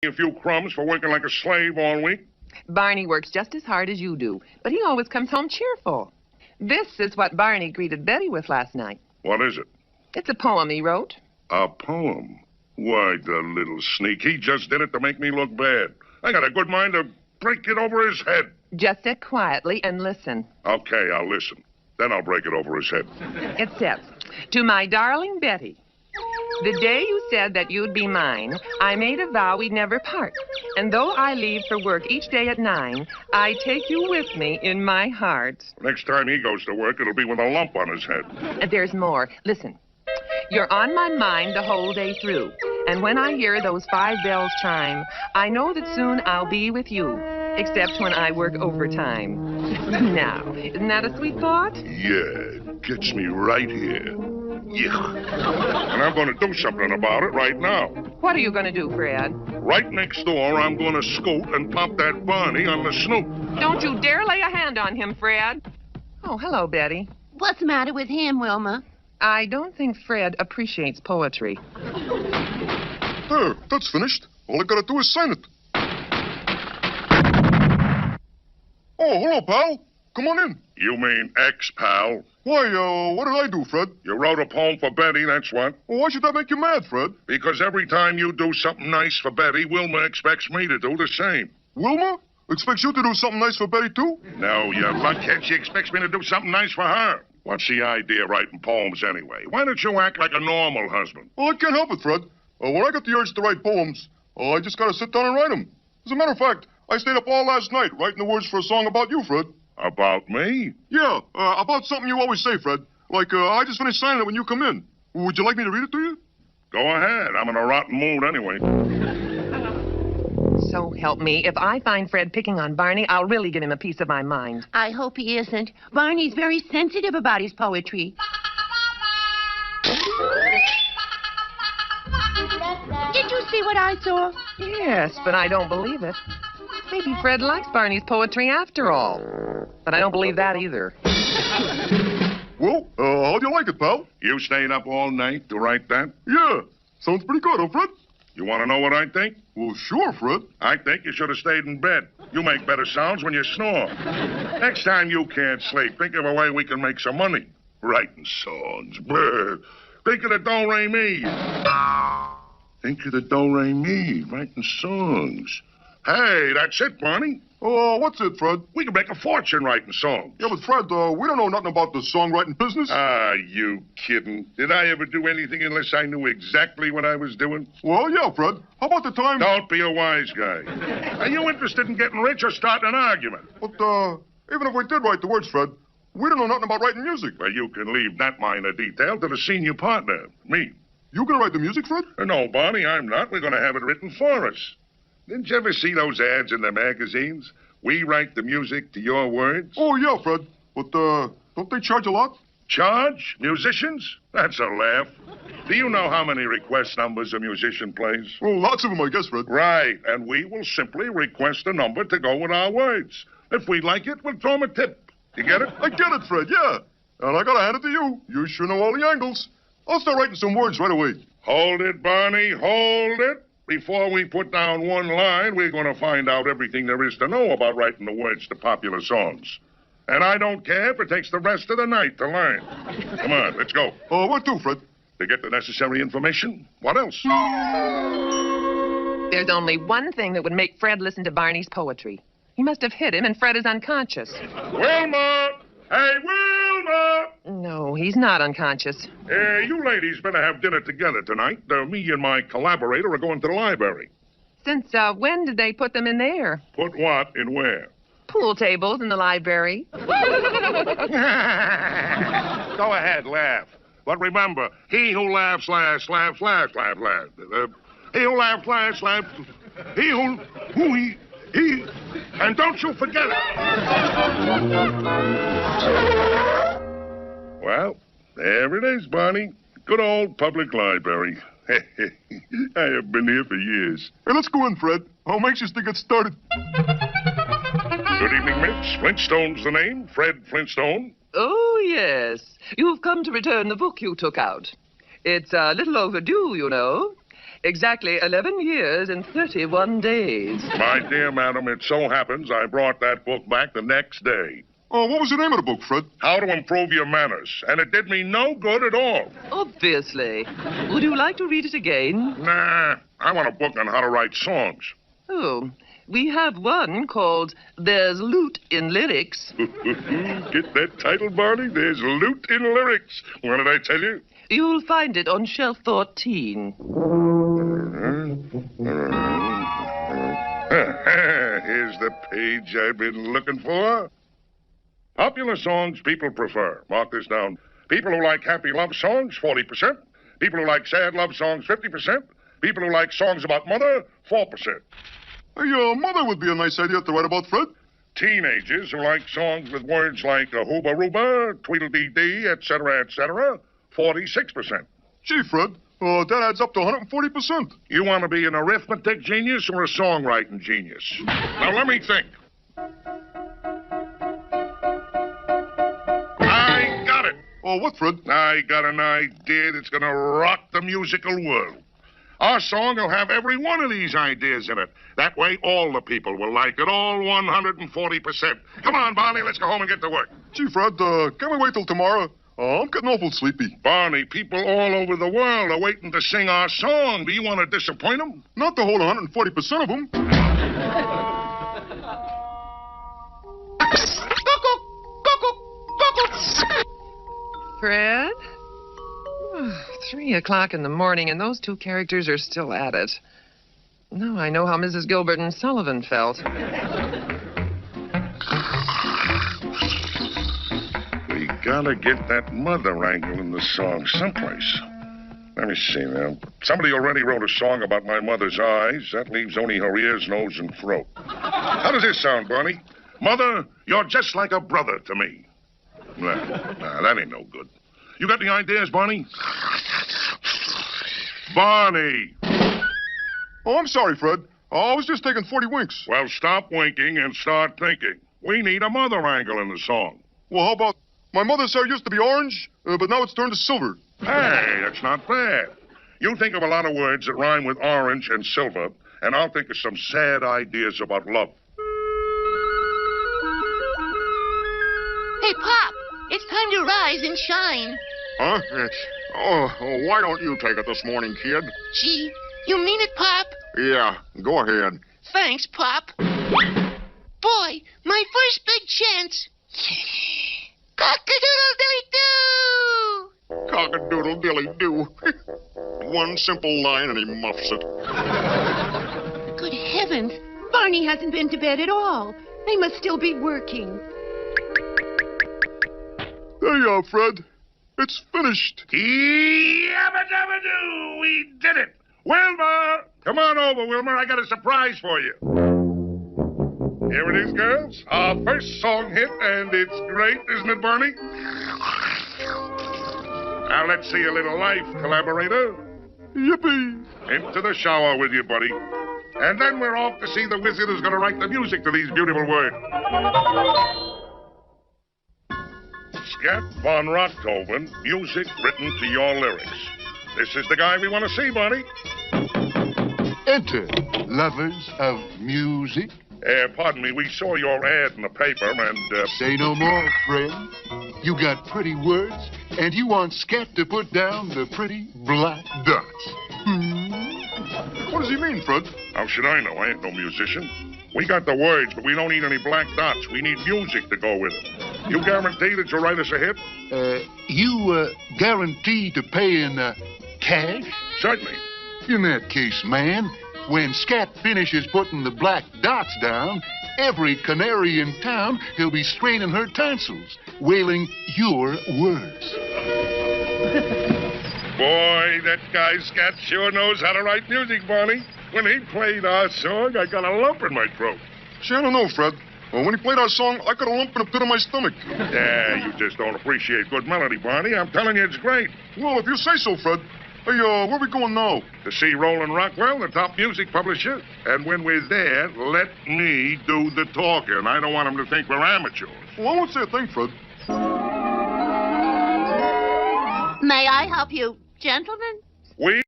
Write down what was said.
a few crumbs for working like a slave all week? Barney works just as hard as you do, but he always comes home cheerful. This is what Barney greeted Betty with last night. What is it? It's a poem he wrote. A poem? Why, the little sneak. He just did it to make me look bad. I got a good mind to break it over his head. Just sit quietly and listen. Okay, I'll listen. Then I'll break it over his head. It says, "To my darling Betty, the day you said that you'd be mine, I made a vow we'd never part. And though I leave for work each day at 9, I take you with me in my heart." Next time he goes to work, it'll be with a lump on his head. There's more. Listen. You're on my mind the whole day through. And when I hear those 5 bells chime, I know that soon I'll be with you, except when I work overtime. Now, isn't that a sweet thought? Yeah, gets me right here. Yeah. And I'm going to do something about it right now. What are you going to do, Fred? Right next door, I'm going to scoot and pop that Barney on the snoot. Don't you dare lay a hand on him, Fred. Oh, hello, Betty. What's the matter with him, Wilma? I don't think Fred appreciates poetry. There, that's finished. All I gotta do is sign it. Oh, hello, pal. Come on in. You mean ex-pal? Why, what did I do, Fred? You wrote a poem for Betty, that's what. Well, why should that make you mad, Fred? Because every time you do something nice for Betty, Wilma expects me to do the same. Wilma expects you to do something nice for Betty, too? No, you lunkhead. She expects me to do something nice for her. What's the idea of writing poems anyway? Why don't you act like a normal husband? Well, I can't help it, Fred. When I got the urge to write poems, I just gotta sit down and write them. As a matter of fact, I stayed up all last night writing the words for a song about you, Fred. About me? Yeah, about something you always say, Fred. Like, I just finished signing it when you come in. Would you like me to read it to you? Go ahead. I'm in a rotten mood anyway. So help me, if I find Fred picking on Barney, I'll really give him a piece of my mind. I hope he isn't. Barney's very sensitive about his poetry. Did you see what I saw? Yes, but I don't believe it. Maybe Fred likes Barney's poetry after all. But I don't believe that either. Well, how do you like it, pal? You stayed up all night to write that? Yeah. Sounds pretty good, huh, Fred? You want to know what I think? Well, sure, Fred. I think you should have stayed in bed. You make better sounds when you snore. Next time you can't sleep, think of a way we can make some money. Writing songs. Brr. Think of the do-re-mi. Think of the do-re-mi. Writing songs. Hey, that's it, Barney. What's it, Fred? We can make a fortune writing songs. Yeah, but Fred, we don't know nothing about the songwriting business. Ah, you kidding. Did I ever do anything unless I knew exactly what I was doing? Well, yeah, Fred. How about the time... Don't be a wise guy. Are you interested in getting rich or starting an argument? But, even if we did write the words, Fred, we don't know nothing about writing music. Well, you can leave that minor detail to the senior partner, me. You gonna write the music, Fred? No, Barney, I'm not. We're gonna have it written for us. Didn't you ever see those ads in the magazines? We write the music to your words. Oh, yeah, Fred. But, don't they charge a lot? Charge? Musicians? That's a laugh. Do you know how many request numbers a musician plays? Well, lots of them, I guess, Fred. Right, and we will simply request a number to go with our words. If we like it, we'll throw them a tip. You get it? I get it, Fred, yeah. And I gotta hand it to you. You sure know all the angles. I'll start writing some words right away. Hold it, Barney, hold it. Before we put down one line, we're going to find out everything there is to know about writing the words to popular songs. And I don't care if it takes the rest of the night to learn. Come on, let's go. Where to, Fred? To get the necessary information. What else? There's only one thing that would make Fred listen to Barney's poetry. He must have hit him, and Fred is unconscious. Wilma! Hey, Wilma! No, he's not unconscious. You ladies better have dinner together tonight. Me and my collaborator are going to the library. Since when did they put them in there? Put what in where? Pool tables in the library. Go ahead, laugh. But remember, he who laughs last, laughs last, laugh last. He who laughs last, laughs... He... And don't you forget it. Well, there it is, Barney. Good old public library. I have been here for years. Hey, let's go in, Fred. I'm anxious to get started. Good evening, Miss. Flintstone's the name. Fred Flintstone. Oh, yes. You've come to return the book you took out. It's a little overdue, you know. Exactly 11 years and 31 days. My dear madam, it so happens I brought that book back the next day. Oh, what was the name of the book, Fred? How to Improve Your Manners. And it did me no good at all. Obviously. Would you like to read it again? Nah, I want a book on how to write songs. Oh, we have one called There's Loot in Lyrics. Get that title, Barney? There's loot in lyrics. What did I tell you? You'll find it on shelf 14. Here's the page I've been looking for. Popular songs people prefer. Mark this down. People who like happy love songs, 40%. People who like sad love songs, 50%. People who like songs about mother, 4%. Hey, mother would be a nice idea to write about, Fred. Teenagers who like songs with words like hooba rooba, tweedledee-dee, etc., 46%. Gee, Fred, that adds up to 140%. You want to be an arithmetic genius or a songwriting genius? Now, let me think. I got it. Oh, what, Fred? I got an idea that's going to rock the musical world. Our song will have every one of these ideas in it. That way, all the people will like it, all 140%. Come on, Barney, let's go home and get to work. Gee, Fred, can we wait till tomorrow? I'm getting awful sleepy. Barney, people all over the world are waiting to sing our song. Do you want to disappoint them? Not the whole 140% of them. Fred? 3 o'clock in the morning, and those two characters are still at it. Now I know how Mrs. Gilbert and Sullivan felt. We gotta get that mother angle in the song someplace. Let me see now. Somebody already wrote a song about my mother's eyes. That leaves only her ears, nose, and throat. How does this sound, Barney? Mother, you're just like a brother to me. Nah, that ain't no good. You got any ideas, Barney? Barney! Oh, I'm sorry, Fred. I was just taking 40 winks. Well, stop winking and start thinking. We need a mother angle in the song. Well, how about my mother's hair used to be orange, but now it's turned to silver. Hey, that's not bad. You think of a lot of words that rhyme with orange and silver, and I'll think of some sad ideas about love. Hey, Pop, it's time to rise and shine. Huh? Why don't you take it this morning, kid? Gee, you mean it, Pop? Yeah, go ahead. Thanks, Pop. Boy, my first big chance. Cock-a-doodle-dilly-doo! Cock-a-doodle-dilly-doo. One simple line and he muffs it. Good heavens. Barney hasn't been to bed at all. They must still be working. There you are, Fred. It's finished. Yabba-dabba-doo! We did it! Wilma! Come on over, Wilma. I got a surprise for you. Here it is, girls. Our first song hit, and it's great, isn't it, Barney? Now, let's see a little life, collaborator. Yippee! Into the shower with you, buddy. And then we're off to see the wizard who's going to write the music to these beautiful words. Scat von Rocktoven, music written to your lyrics. This is the guy we want to see, Barney. Enter, lovers of music. Pardon me, we saw your ad in the paper and, Say no more, friend. You got pretty words, and you want Scat to put down the pretty black dots. What does he mean, Fred? How should I know? I ain't no musician. We got the words, but we don't need any black dots. We need music to go with it. You guarantee that you'll write us a hit? You guarantee to pay in cash? Certainly. In that case, man, when Scat finishes putting the black dots down, every canary in town will be straining her tonsils, wailing your words. Boy, that guy Scat sure knows how to write music, Barney. When he played our song, I got a lump in my throat. See, I don't know, Fred. When he played our song, I got a lump in the pit of my stomach. Yeah, you just don't appreciate good melody, Barney. I'm telling you, it's great. Well, if you say so, Fred. Hey, where are we going now? To see Roland Rockwell, the top music publisher. And when we're there, let me do the talking. I don't want him to think we're amateurs. Well, I won't say a thing, Fred. May I help you, gentlemen? We